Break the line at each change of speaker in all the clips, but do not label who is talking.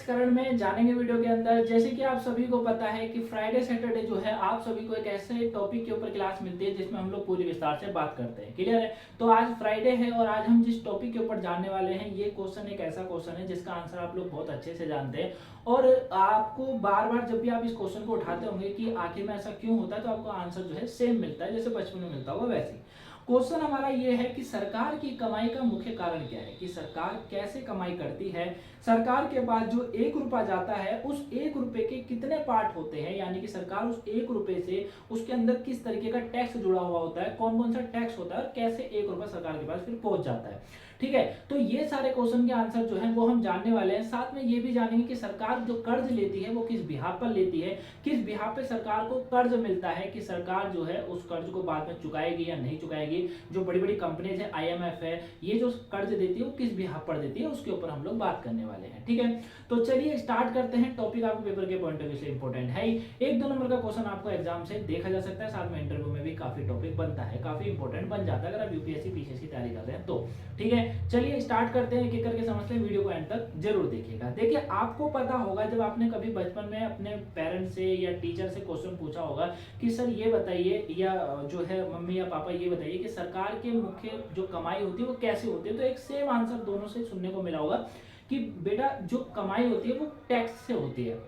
करण में जानेंगे वीडियो के अंदर। जैसे कि आप सभी को पता है कि फ्राइडे सैटरडे जो है आप सभी को एक ऐसे टॉपिक के ऊपर क्लास मिलती है जिसमें हम लोग पूरी विस्तार से बात करते हैं। क्लियर है? तो आज फ्राइडे है और आज हम जिस टॉपिक के ऊपर जानने वाले हैं ये क्वेश्चन एक ऐसा क्वेश्चन है जिसका आंसर आप लोग बहुत अच्छे से जानते हैं और आपको बार बार जब भी आप इस क्वेश्चन को उठाते होंगे कि आखिर में ऐसा क्यों होता है तो आपको आंसर जो है सेम मिलता है जैसे बचपन में मिलता होगा वैसे ही। क्वेश्चन हमारा ये है कि सरकार की कमाई का मुख्य कारण क्या है, कि सरकार कैसे कमाई करती है, सरकार के पास जो 1 रुपया जाता है उस 1 रुपए के कितने पार्ट होते हैं, यानी कि सरकार उस 1 रुपए से उसके अंदर किस तरीके का टैक्स जुड़ा हुआ होता है, कौन कौन सा टैक्स होता है और कैसे 1 रुपया सरकार के पास फिर पहुंच जाता है। ठीक है, तो ये सारे क्वेश्चन के आंसर जो है वो हम जानने वाले हैं। साथ में ये भी जानेंगे कि सरकार जो कर्ज लेती है वो किस बिहाफ पर लेती है, किस बिहाफ पे सरकार को कर्ज मिलता है, कि सरकार जो है उस कर्ज को बाद में चुकाएगी या नहीं चुकाएगी। जो बड़ी बड़ी कंपनीज है, IMF है, ये जो कर्ज देती है वो किस बिहाफ पर देती है उसके ऊपर हम लोग बात करने वाले हैं। ठीक है, तो चलिए स्टार्ट करते हैं। टॉपिक आपको पेपर के पॉइंट ऑफ व्यू से इंपॉर्टेंट है ही। 1-2 नंबर का क्वेश्चन आपको एग्जाम से देखा जा सकता है, साथ में इंटरव्यू में भी काफी टॉपिक बनता है, काफी इंपॉर्टेंट बन जाता है अगर आप यूपीएससी पीसीएस की तैयारी कर रहे हैं तो। ठीक है, चलिए स्टार्ट करते हैं, एक एक करके समझते हैं। वीडियो को एंड तक जरूर देखिएगा। देखिए, आपको पता होगा जब आपने कभी बचपन में अपने पेरेंट्स से या टीचर से क्वेश्चन पूछा होगा कि सर ये बताइए, या जो है मम्मी या पापा ये बताइए कि सरकार के मुख्य जो कमाई होती है वो कैसे होती है, तो एक सेम आंसर दोनों से सुनने को मिला होगा कि बेटा जो कमाई होती है वो टैक्स से होती है।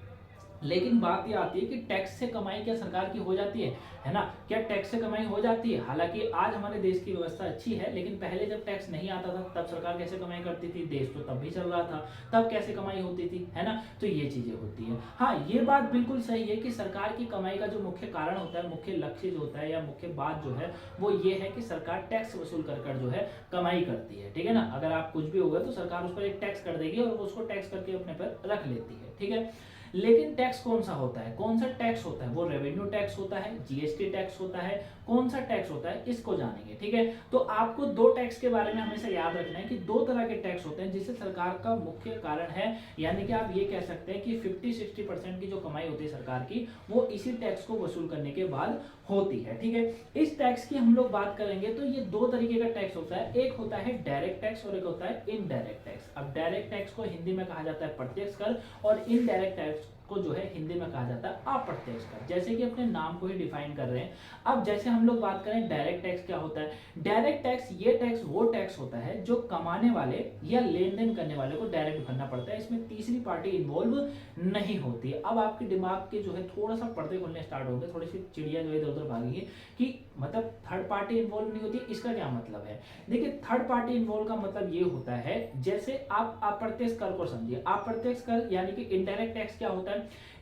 लेकिन बात ये आती है कि टैक्स से कमाई क्या सरकार की हो जाती है ना? क्या टैक्स से कमाई हो जाती है? हालांकि आज हमारे देश की व्यवस्था अच्छी है, लेकिन पहले जब टैक्स नहीं आता था तब सरकार कैसे कमाई करती थी? देश तो तब भी चल रहा था, तब कैसे कमाई होती थी, है ना? तो ये चीजें होती है। हाँ, ये बात बिल्कुल सही है कि सरकार की कमाई का जो मुख्य कारण होता है, मुख्य लक्ष्य जो होता है या मुख्य बात जो है वो ये है कि सरकार टैक्स वसूल कर जो है कमाई करती है। ठीक है ना? अगर आप कुछ भी होगा तो सरकार उस पर एक टैक्स कर देगी और उसको टैक्स करके अपने पर रख लेती है। ठीक है, लेकिन टैक्स कौन सा होता है, कौन सा टैक्स होता है? वो रेवेन्यू टैक्स होता है, जीएसटी टैक्स होता है, कौन सा टैक्स होता है इसको जानेंगे। ठीक है, तो आपको 2 टैक्स के बारे में हमेशा याद रखना है कि 2 तरह के टैक्स होते हैं जिससे सरकार का मुख्य कारण है, यानी कि आप ये कह सकते हैं कि 50-60% की जो कमाई होती है सरकार की वो इसी टैक्स को वसूल करने के बाद होती है। ठीक है, इस टैक्स की हम लोग बात करेंगे तो ये 2 तरीके का टैक्स होता है, एक होता है डायरेक्ट टैक्स और एक होता है इनडायरेक्ट टैक्स। अब डायरेक्ट टैक्स को हिंदी में कहा जाता है प्रत्यक्ष कर और इनडायरेक्ट टैक्स को जो है हिंदी में कहा जाता है अप्रत्यक्ष कर, जैसे कि अपने नाम को ही डिफाइन कर रहे हैं। अब जैसे हम लोग बात करें डायरेक्ट टैक्स क्या होता है, डायरेक्ट टैक्स ये टैक्स वो टैक्स होता है जो कमाने वाले या लेन देन करने वाले को डायरेक्ट भरना पड़ता है, इसमें तीसरी पार्टी इन्वॉल्व नहीं होती। अब आपके दिमाग के जो है थोड़ा सा पर्दे खुलने स्टार्ट होंगे, थोड़ी सी चिड़िया जो है इधर उधर भागेगी कि मतलब थर्ड पार्टी इन्वॉल्व नहीं होती, इसका क्या मतलब है? देखिए, थर्ड पार्टी इन्वॉल्व का मतलब ये होता है, जैसे आप अप्रत्यक्ष कर को समझिए। अप्रत्यक्ष कर यानी कि इनडायरेक्ट टैक्स क्या होता है?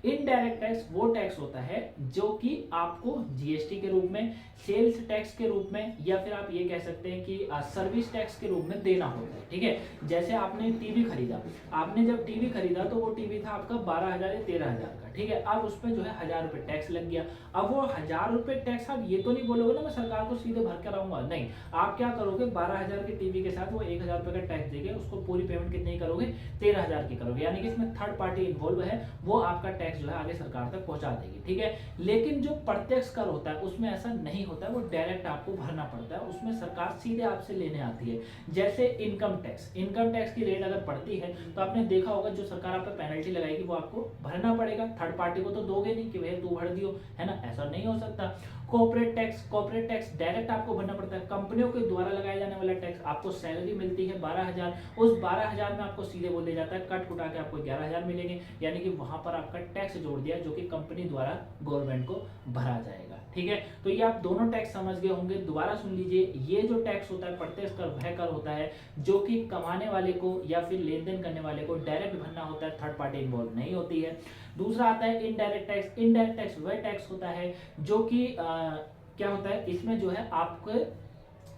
इनडायरेक्ट टैक्स वो टैक्स होता है जो कि आपको जीएसटी के रूप में, सेल्स टैक्स के रूप में, या फिर आप ये कह सकते हैं कि सर्विस टैक्स के रूप में देना होता है। ठीक है, जैसे आपने टीवी खरीदा, आपने जब टीवी खरीदा तो वो टीवी था आपका 12,000 या 13,000 का। ठीक है, अब उस पर जो है 1,000 रुपए टैक्स लग गया। अब वो 1,000 रुपए टैक्स आप ये तो नहीं बोलोगे ना मैं सरकार को सीधे भर कर आऊंगा, नहीं। आप क्या करोगे, 12,000 के टीवी के साथ वो 1,000 रुपए का टैक्स देके उसको पूरी पेमेंट कितनी करोगे, 13,000 की करोगे, यानी कि इसमें थर्ड पार्टी इन्वॉल्व है, वो आपका टैक्स जो है आगे सरकार तक पहुंचा देगी। ठीक है, लेकिन जो प्रत्यक्ष कर होता है उसमें ऐसा नहीं होता है, वो डायरेक्ट आपको भरना पड़ता है, उसमें सरकार सीधे आपसे लेने आती है। जैसे इनकम टैक्स, इनकम टैक्स की रेट अगर बढ़ती है तो आपने देखा होगा जो सरकार आप पे पेनल्टी लगाएगी वो आपको भरना पड़ेगा, थर्ड पार्टी को तो दोगे नहीं कि भैया तू भर दियो, है ना? ऐसा नहीं हो सकता। कॉर्पोरेट टैक्स डायरेक्ट आपको भरना पड़ता है, कंपनियों के द्वारा लगाया जाने वाला टैक्स। आपको सैलरी मिलती है 12,000, उस 12,000 में आपको सीधे बोल दिया जाता है कट कुटा के आपको 11,000 मिलेंगे, यानी कि वहां पर आपका टैक्स जोड़ दिया जो कि कंपनी द्वारा गवर्नमेंट को भरा जाएगा। ठीक है, तो ये आप दोनों टैक्स समझ गए होंगे। दोबारा सुन लीजिए, ये जो टैक्स होता है प्रत्यक्ष कर वह कर होता है जो कि कमाने वाले को या फिर लेन देन करने वाले को डायरेक्ट भरना होता है, थर्ड पार्टी इन्वॉल्व नहीं होती है। दूसरा आता है इनडायरेक्ट टैक्स। इनडायरेक्ट टैक्स वह टैक्स होता है जो कि क्या होता है, इसमें जो है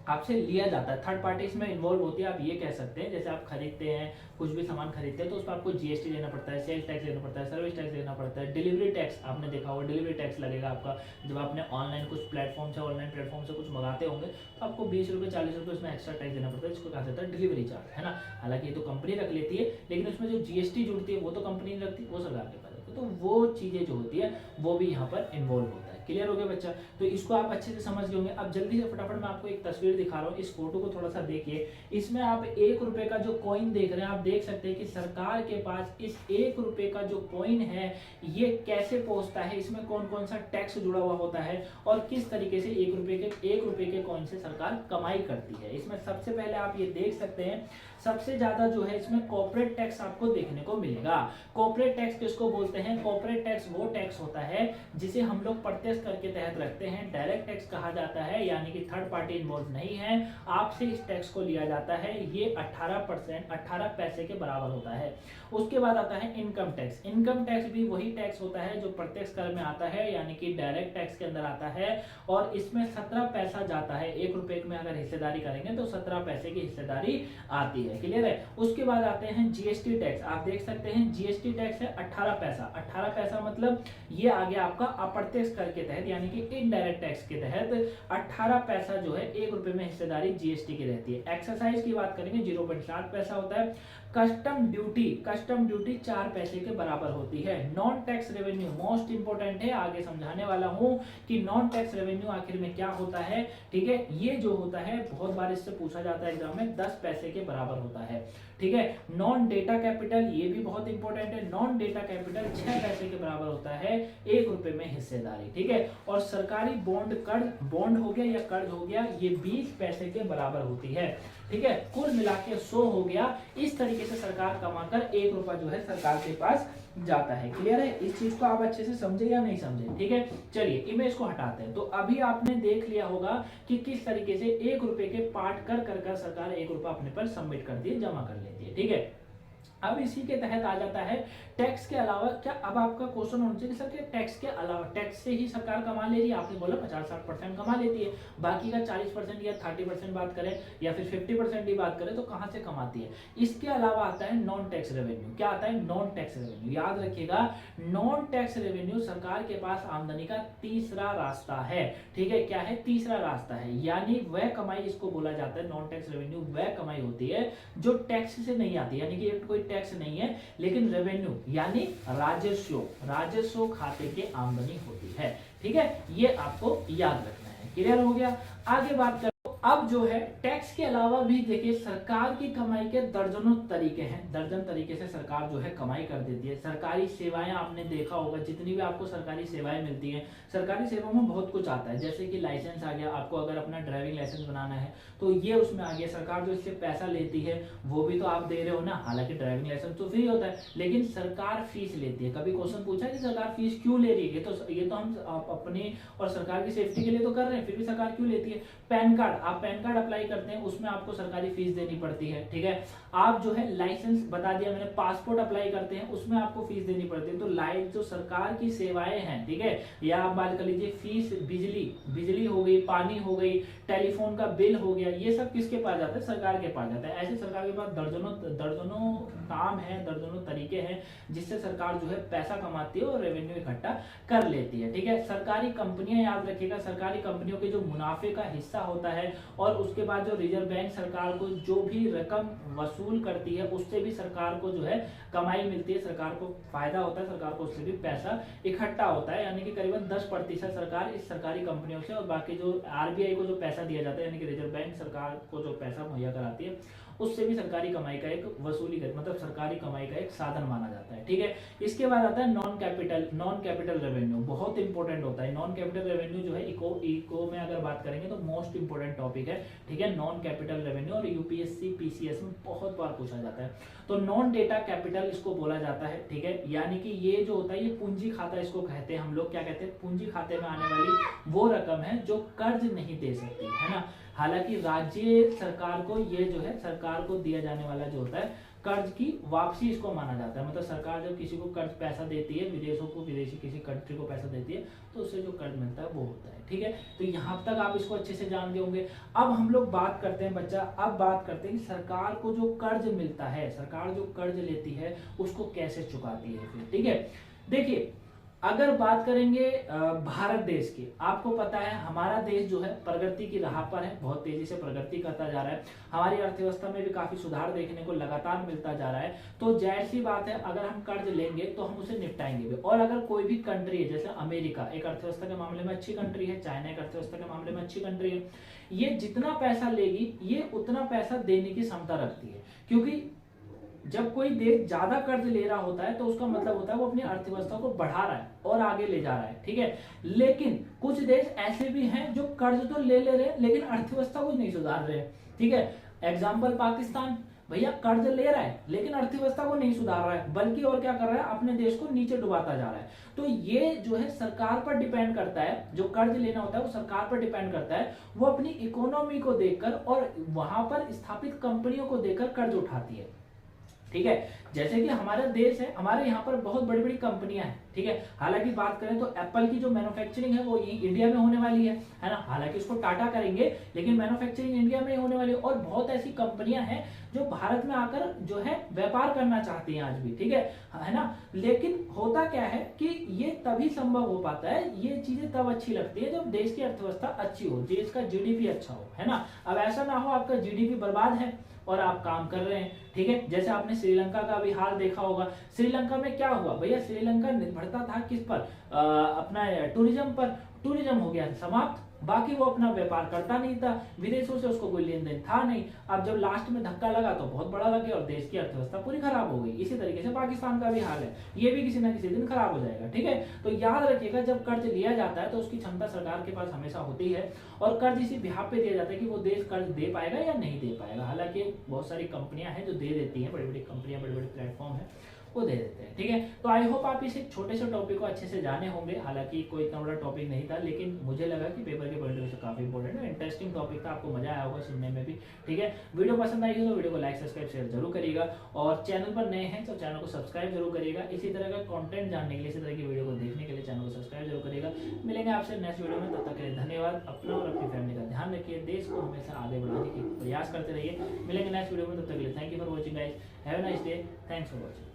आपसे लिया जाता है, थर्ड पार्टी इसमें इन्वॉल्व होती है। आप ये कह सकते हैं जैसे आप खरीदते हैं, कुछ भी सामान खरीदते हैं तो उस पर आपको जीएसटी देना पड़ता है, सेल्स टैक्स देना पड़ता है, सर्विस टैक्स देना पड़ता है, डिलीवरी टैक्स आपने देखा होगा, डिलीवरी टैक्स लगेगा आपका जब आपने ऑनलाइन कुछ प्लेटफॉर्म से ऑनलाइन प्लेटफॉर्म से कुछ मंगाते होंगे तो आपको 20 रुपये 40 रुपये उसमें एक्स्ट्रा टैक्स देना पड़ता है, जिसको कहा जाता है डिलीवरी चार्ज, है ना? हालांकि ये तो कंपनी रख लेती है, लेकिन उसमें जो जीएसटी जुड़ती है वो तो कंपनी नहीं रखती, वो सरकार के पास। तो वो चीजें जो होती है वो भी यहाँ पर इन्वॉल्व होता है। क्लियर हो गया बच्चा? तो इसको आप अच्छे से समझ गए होंगे। अब जल्दी से फटाफट मैं आपको एक तस्वीर दिखा रहा हूँ, इस फोटो को थोड़ा सा देखिए। इसमें आप 1 रुपए का जो कॉइन देख रहे हैं, आप देख सकते हैं कि सरकार के पास इस 1 रुपए का जो कॉइन है ये कैसे पहुंचता है, इसमें कौन कौन सा टैक्स जुड़ा हुआ होता है और किस तरीके से 1 रुपए के कॉइन से सरकार कमाई करती है। इसमें सबसे पहले आप ये देख सकते हैं, सबसे ज्यादा जो है इसमें कॉर्पोरेट टैक्स आपको देखने को मिलेगा। कॉर्पोरेट टैक्स किसको बोलते हैं? कॉर्पोरेट टैक्स वो टैक्स होता है जिसे हम लोग प्रत्यक्ष कर के तहत रखते हैं, डायरेक्ट टैक्स कहा जाता है, यानी कि थर्ड पार्टी इन्वॉल्व नहीं है, आपसे इस टैक्स को लिया जाता है। ये 18% 18 पैसे के बराबर होता है। उसके बाद आता है इनकम टैक्स। इनकम टैक्स भी वही टैक्स होता है जो प्रत्यक्ष कर में आता है, यानी कि डायरेक्ट टैक्स के अंदर आता है, और इसमें 17 पैसा जाता है। 1 रुपए में अगर हिस्सेदारी करेंगे तो 17 पैसे की हिस्सेदारी आती है। क्लियर है? उसके बाद आते हैं जीएसटी टैक्स। आप देख सकते हैं जीएसटी टैक्स है 18 पैसा। 18 पैसा मतलब ये आ गया आपका अप्रत्यक्ष कर के तहत, यानी कि इनडायरेक्ट टैक्स के तहत 18 पैसा जो है 1 रुपए में हिस्सेदारी जीएसटी की रहती है। एक्सरसाइज की बात करेंगे 0.7 पैसा होता है। कस्टम ड्यूटी 4 पैसे के बराबर होती है। Non tax revenue most important है, आगे समझाने वाला हूं कि नॉन टैक्स रेवेन्यू आखिर में क्या होता है। ठीक है, ये जो होता है बहुत बार इससे पूछा जाता है एग्जाम में, 10 पैसे के बराबर होता है। ठीक है, नॉन डेटा कैपिटल ये भी बहुत इंपॉर्टेंट है। नॉन डेटा कैपिटल 6 पैसे के बराबर होता है 1 रुपए में हिस्सेदारी। ठीक है, और सरकारी बॉन्ड हो गया या कर्ज हो गया, ये 20 पैसे के बराबर होती है। ठीक है, कुल मिला के 100 हो गया। इस तरीके से सरकार कमाकर 1 रुपया जो है सरकार के पास जाता है। क्लियर है? इस चीज को आप अच्छे से समझे या नहीं समझे? ठीक है, चलिए इमेज को हटाते हैं। तो अभी आपने देख लिया होगा कि किस तरीके से 1 रुपए के पार्ट कर सरकार 1 रुपया अपने पर सबमिट करती है, जमा कर लेती है। ठीक है, अब इसी के तहत आ जाता है टैक्स के अलावा क्या। अब आपका क्वेश्चन होना चाहिए सर कि टैक्स के अलावा, टैक्स से ही सरकार कमा ले रही है, आपने बोला 50-60% कमा लेती है, बाकी का 40% या 30% बात करें या फिर 50% की बात करें तो कहां से कमाती है? इसके अलावा आता है नॉन टैक्स रेवेन्यू। क्या आता है? Non tax revenue. याद रखिएगा, नॉन टैक्स रेवेन्यू सरकार के पास आमदनी का तीसरा रास्ता है। ठीक है, क्या है? तीसरा रास्ता है, यानी वह कमाई इसको बोला जाता है नॉन टैक्स रेवेन्यू। वह कमाई होती है जो टैक्स से नहीं आती, यानी कि कोई टैक्स नहीं है लेकिन रेवेन्यू यानी राजस्व खाते के आमदनी होती है। ठीक है, ये आपको याद रखना है। क्लियर हो गया? आगे बात कर। अब जो है टैक्स के अलावा भी देखिए सरकार की कमाई के दर्जनों तरीके हैं। दर्जन तरीके से सरकार जो है कमाई कर देती है। सरकारी सेवाएं आपने देखा होगा, जितनी भी आपको सरकारी सेवाएं मिलती हैं, सरकारी सेवाओं में बहुत कुछ आता है, जैसे कि लाइसेंस आ गया, आपको अगर अपना ड्राइविंग लाइसेंस बनाना है तो ये उसमें आ गया। सरकार जो इससे पैसा लेती है वो भी तो आप दे रहे हो ना, हालांकि ड्राइविंग लाइसेंस तो फ्री होता है लेकिन सरकार फीस लेती है। कभी क्वेश्चन पूछा कि सरकार फीस क्यों ले रही है? ये तो हम अपनी और सरकार की सेफ्टी के लिए तो कर रहे हैं, फिर भी सरकार क्यों लेती है? पैन कार्ड, आप पैन कार्ड अप्लाई करते हैं उसमें आपको सरकारी फीस देनी पड़ती है। ठीक है, आप जो है लाइसेंस बता दिया मैंने, पासपोर्ट अप्लाई करते हैं उसमें आपको फीस देनी पड़ती है। तो लाइट जो सरकार की सेवाएं हैं, ठीक है, या आप बात कर लीजिए फीस, बिजली हो गई, पानी हो गई, टेलीफोन का बिल हो गया, ये सब किसके पास जाता है? सरकार के पास जाता है। ऐसे सरकार के पास दर्जनों काम है, दर्जनों तरीके हैं जिससे सरकार जो है पैसा कमाती है और रेवेन्यू इकट्ठा कर लेती है। ठीक है, सरकारी कंपनियां, याद रखिएगा, सरकारी कंपनियों के जो मुनाफे का हिस्सा होता है और उसके बाद जो रिजर्व बैंक सरकार को जो भी रकम वसूल करती है उससे भी सरकार को जो है कमाई मिलती है, सरकार को फायदा होता है, सरकार को उससे भी पैसा इकट्ठा होता है। यानी कि करीबन 10% सरकार इस सरकारी कंपनियों से, और बाकी जो आरबीआई को जो पैसा दिया जाता है यानी कि रिजर्व बैंक सरकार को जो पैसा मुहैया कराती है उससे भी सरकारी कमाई का एक वसूली मतलब सरकारी कमाई का एक साधन माना जाता है। ठीक है, इसके बाद आता है नॉन कैपिटल रेवेन्यू। बहुत इंपॉर्टेंट होता है नॉन कैपिटल रेवेन्यू जो है। इको में अगर बात करेंगे तो मोस्ट इंपोर्टेंट टॉपिक है। ठीक है, नॉन कैपिटल रेवेन्यू, और यूपीएससी पीसीएस में बहुत बार पूछा जाता है। तो नॉन डेटा कैपिटल इसको बोला जाता है। ठीक है, यानी कि ये जो होता है ये पूंजी खाता इसको कहते हैं हम लोग। क्या कहते हैं? पूंजी खाते में आने वाली वो रकम है जो कर्ज नहीं दे सकती है ना। हालांकि राज्य सरकार को ये जो है सरकार को दिया जाने वाला जो होता है कर्ज की वापसी इसको माना जाता है। मतलब सरकार जब किसी को कर्ज पैसा देती है, विदेशी किसी कंट्री को पैसा देती है तो उससे जो कर्ज मिलता है वो होता है। ठीक है, तो यहाँ तक आप इसको अच्छे से जान गए होंगे। अब हम लोग बात करते हैं बच्चा, अब बात करते हैं कि सरकार को जो कर्ज मिलता है, सरकार जो कर्ज लेती है उसको कैसे चुकाती है फिर। ठीक है, देखिए अगर बात करेंगे भारत देश की, आपको पता है हमारा देश जो है प्रगति की राह पर है, बहुत तेजी से प्रगति करता जा रहा है। हमारी अर्थव्यवस्था में भी काफी सुधार देखने को लगातार मिलता जा रहा है। तो जाहिर सी बात है, अगर हम कर्ज लेंगे तो हम उसे निपटाएंगे भी। और अगर कोई भी कंट्री है, जैसे अमेरिका एक अर्थव्यवस्था के मामले में अच्छी कंट्री है, चाइना एक अर्थव्यवस्था के मामले में अच्छी कंट्री है, ये जितना पैसा लेगी ये उतना पैसा देने की क्षमता रखती है। क्योंकि जब कोई देश ज्यादा कर्ज ले रहा होता है तो उसका मतलब होता है वो अपनी अर्थव्यवस्था को बढ़ा रहा है और आगे ले जा रहा है, ठीक है। लेकिन कुछ देश ऐसे भी हैं जो कर्ज तो ले रहे हैं लेकिन अर्थव्यवस्था को नहीं सुधार रहे, ठीक है। एग्जाम्पल पाकिस्तान, भैया कर्ज ले रहा है लेकिन अर्थव्यवस्था को नहीं सुधार रहा है, बल्कि और क्या कर रहा है, अपने देश को नीचे डुबाता जा रहा है। तो ये जो है सरकार पर डिपेंड करता है, जो कर्ज लेना होता है वो सरकार पर डिपेंड करता है। वो अपनी इकोनॉमी को देखकर और वहां पर स्थापित कंपनियों को देखकर कर्ज उठाती है, ठीक है। जैसे कि हमारा देश है, हमारे यहाँ पर बहुत बड़ी बड़ी कंपनियां हैं, ठीक है। हालांकि बात करें तो एप्पल की जो मैन्युफैक्चरिंग है वो इंडिया में होने वाली है ना। हालांकि उसको टाटा करेंगे लेकिन मैन्युफैक्चरिंग इंडिया में होने वाली है। और बहुत ऐसी कंपनियां हैं जो भारत में आकर जो है व्यापार करना चाहती हैं आज भी, ठीक है ना। लेकिन होता क्या है कि ये तभी संभव हो पाता है, ये चीजें तब अच्छी लगती है जब देश की अर्थव्यवस्था अच्छी हो, देश का जीडीपी अच्छा हो, है ना। अब ऐसा ना हो आपका जीडीपी बर्बाद है और आप काम कर रहे हैं, ठीक है। जैसे आपने श्रीलंका का भी हाल देखा होगा। श्रीलंका में क्या हुआ भैया, श्रीलंका निर्भरता था किस पर, अपना टूरिज्म पर, टूरिज्म हो गया समाप्त, बाकी वो अपना व्यापार करता नहीं था, विदेशों से उसको कोई लेन देन था नहीं। अब जब लास्ट में धक्का लगा तो बहुत बड़ा लग गया और देश की अर्थव्यवस्था पूरी खराब हो गई। इसी तरीके से पाकिस्तान का भी हाल है, ये भी किसी ना किसी दिन खराब हो जाएगा, ठीक है। तो याद रखिएगा, जब कर्ज लिया जाता है तो उसकी क्षमता सरकार के पास हमेशा होती है और कर्ज इसी बिहाफ पे दिया जाता है कि वो देश कर्ज दे पाएगा या नहीं दे पाएगा। हालांकि बहुत सारी कंपनियां हैं जो दे देती हैं, बड़ी बड़ी कंपनियां, बड़े बड़े प्लेटफॉर्म है वो दे देते हैं, ठीक है। तो आई होप आप इस एक छोटे से टॉपिक को अच्छे से जाने होंगे। हालांकि कोई इतना बड़ा टॉपिक नहीं था लेकिन मुझे लगा कि पेपर के पॉइंट ऑफ व्यू से काफी इंपॉर्टेंट है, इंटरेस्टिंग टॉपिक था, आपको मजा आया होगा सुनने में भी, ठीक है। वीडियो पसंद आई हो तो वीडियो को लाइक सब्सक्राइब शेयर जरूर करिएगा और चैनल पर नए हैं तो चैनल को सब्सक्राइब जरूर करिएगा। इसी तरह का कंटेंट जानने के लिए, इसी तरह की वीडियो को देखने के लिए चैनल को सब्सक्राइब जरूर करिएगा। मिलेंगे आपसे नेक्स्ट वीडियो में, तब तक के लिए धन्यवाद। अपना और अपनी फैमिली का ध्यान रखिए, देश को हमेशा आगे बढ़ाने की प्रयास करते रहिए। मिलेंगे नेक्स्ट वीडियो में, तब तक के लिए thank you for watching guys, have a nice day, thanks for watching.